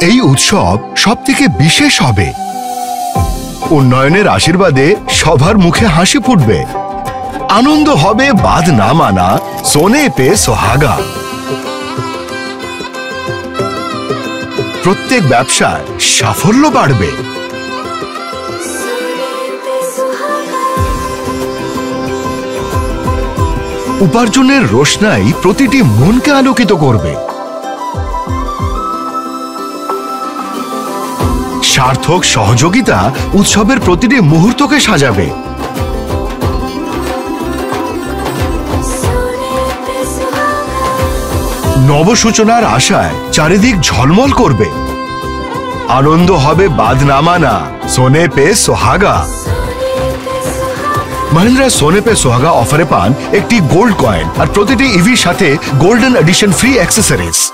এই উৎসব সবথেকে বিশেষ হবে। উন্নয়নের আশীর্বাদে সবার মুখে হাসি ফুটবে। আনন্দ হবে বাদ না মানা, সোনে পে সোহাগা। প্রত্যেক ব্যবসায় সাফল্য বাড়বে। উপার্জনের রোশনাই প্রতিটি মনকে আলোকিত করবে। সার্থক সহযোগিতা উৎসবের প্রতিটি মুহূর্তকে সাজাবে। নবসূচনার আশায় চারিদিক ঝলমল করবে। আনন্দ হবে বাদ না মানা, সোনে পে সোহাগা। মহিন্দ্রা সোনে পে সোহাগা অফারে পান একটি গোল্ড কয়েন আর প্রতিটি ইভির সাথে গোল্ডেন এডিশন ফ্রি অ্যাক্সেসরিজ।